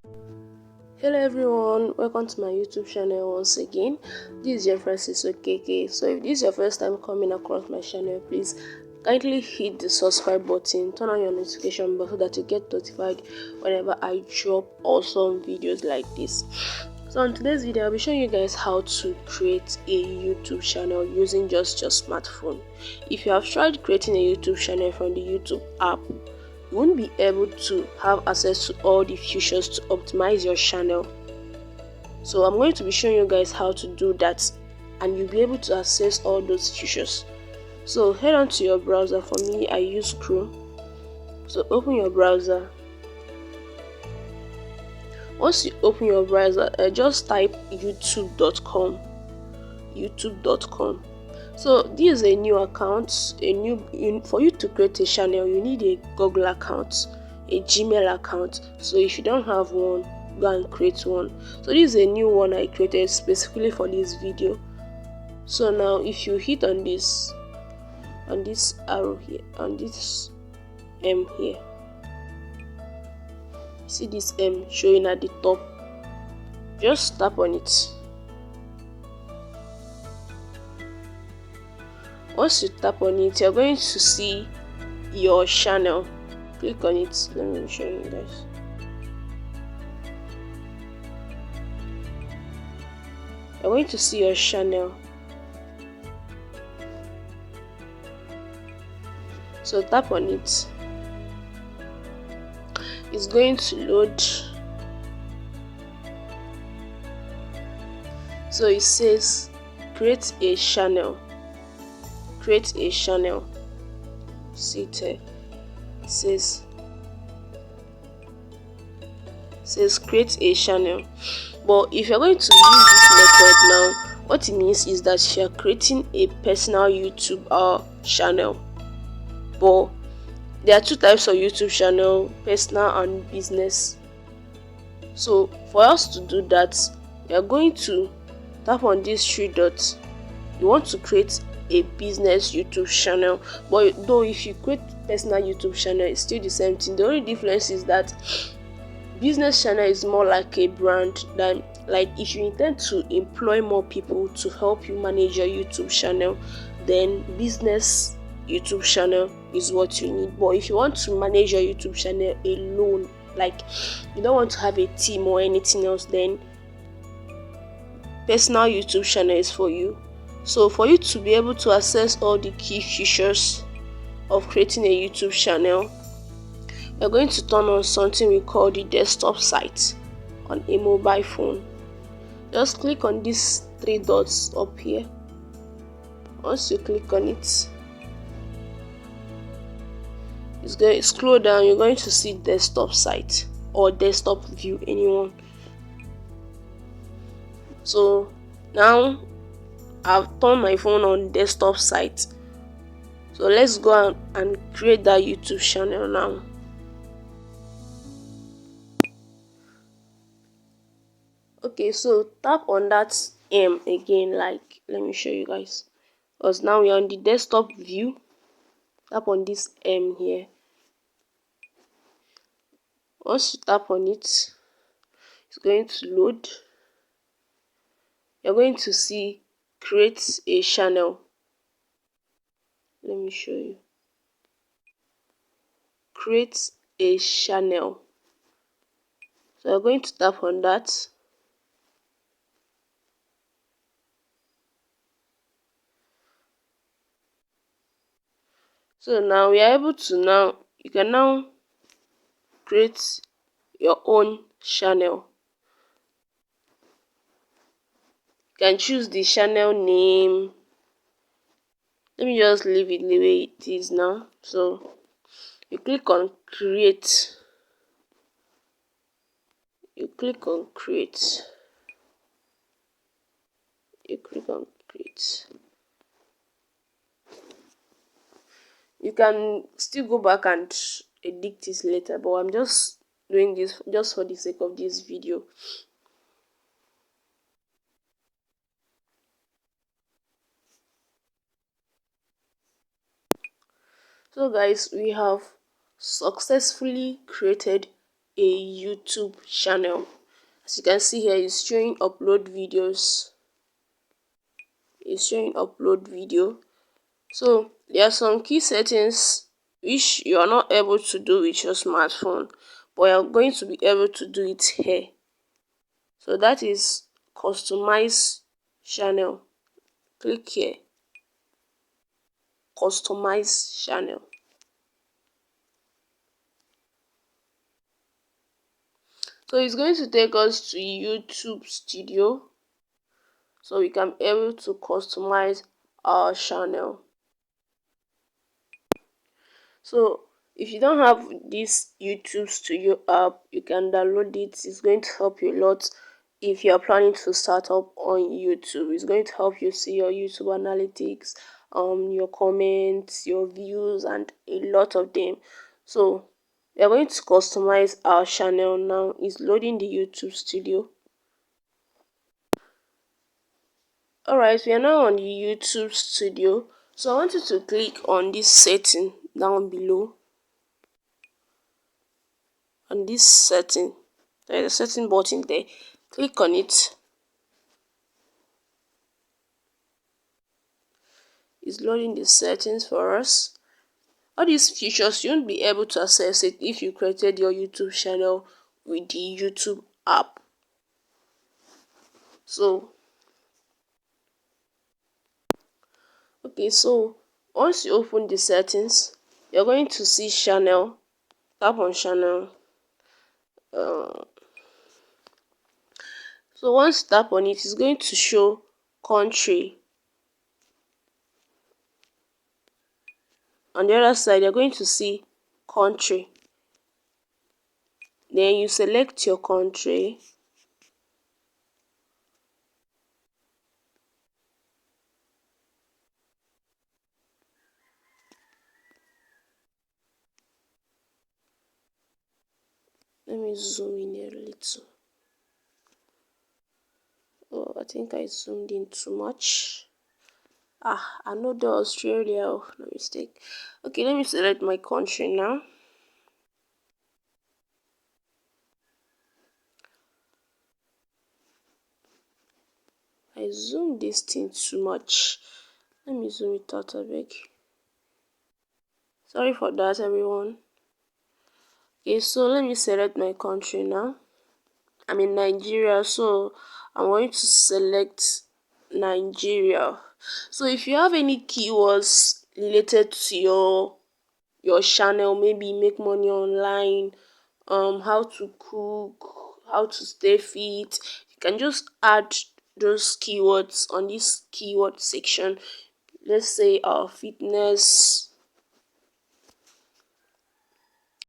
Hello everyone, welcome to my YouTube channel once again. This is Francis Okeke. So if this is your first time coming across my channel, please kindly hit the subscribe button, turn on your notification bell so that you get notified whenever I drop awesome videos like this. So in today's video, I'll be showing you guys how to create a YouTube channel using just your smartphone. If you have tried creating a YouTube channel from the YouTube app, you won't be able to have access to all the features to optimize your channel. So I'm going to be showing you guys how to do that, and you'll be able to access all those features. So head on to your browser. For me, I use Chrome. So open your browser. Once you open your browser, just type youtube.com. So this is a new account. For you to create a channel, you need a Google account, a Gmail account. So if you don't have one, go and create one. So this is a new one I created specifically for this video. So now if you hit on this arrow here, on this M here, see this M showing at the top, just tap on it. Once you tap on it, you're going to see your channel. Click on it. Let me show you guys. You're going to see your channel. So tap on it. It's going to load. So it says create a channel. Create a channel. See it here. It says create a channel. But if you're going to use this method now, what it means is that you're creating a personal YouTube channel. But there are two types of YouTube channel: personal and business. So for us to do that, we are going to tap on these three dots. You want to create a business YouTube channel, but though if you create personal YouTube channel, it's still the same thing. The only difference is that business channel is more like a brand than, like, if you intend to employ more people to help you manage your YouTube channel, then business YouTube channel is what you need. But if you want to manage your YouTube channel alone, like you don't want to have a team or anything else, then personal YouTube channel is for you. So for you to be able to access all the key features of creating a YouTube channel, we're going to turn on something we call the desktop site on a mobile phone. Just click on these three dots up here. Once you click on it, it's going to scroll down. You're going to see desktop site or desktop view, anyone. So now I've turned my phone on desktop site. So let's go and create that YouTube channel now. Okay, so tap on that M again. Like, let me show you guys. Because now we're on the desktop view. Tap on this M here. Once you tap on it, it's going to load. You're going to see create a channel. Let me show you. Create a channel. So you're going to tap on that. So now we are able to you can now create your own channel. You can choose the channel name. Let me just leave it the way it is now. So you click on create. You click on create. You click on create. You can still go back and edit this later, but I'm just doing this just for the sake of this video. So guys, we have successfully created a YouTube channel. As you can see here, it's showing upload videos. It's showing upload video. So there are some key settings which you are not able to do with your smartphone, but you're going to be able to do it here. So that is customize channel. Click here, customize channel. So it's going to take us to YouTube Studio, so we can be able to customize our channel. So if you don't have this YouTube Studio app, you can download it. It's going to help you a lot if you are planning to start up on YouTube. It's going to help you see your YouTube analytics, your comments, your views, and a lot of them. So we are going to customize our channel now. It's loading the YouTube Studio. Alright, we are now on the YouTube Studio. So I want you to click on this setting down below. On this setting, there is a setting button there. Click on it. It's loading the settings for us. All these features, you won't be able to access it if you created your YouTube channel with the YouTube app. So so once you open the settings, you're going to see channel. Tap on channel. So once you tap on it, it's going to show country. On the other side, you're going to see country. Then you select your country. Let me zoom in a little. Oh, I think I zoomed in too much. I know the Australia. Oh, no mistake. Okay, let me select my country now. I zoomed this thing too much. Let me zoom it out a bit. Sorry for that, everyone. Okay, so let me select my country now. I'm in Nigeria, so I'm going to select Nigeria. So if you have any keywords related to your channel, maybe make money online, how to cook, how to stay fit, you can just add those keywords on this keyword section. Let's say fitness,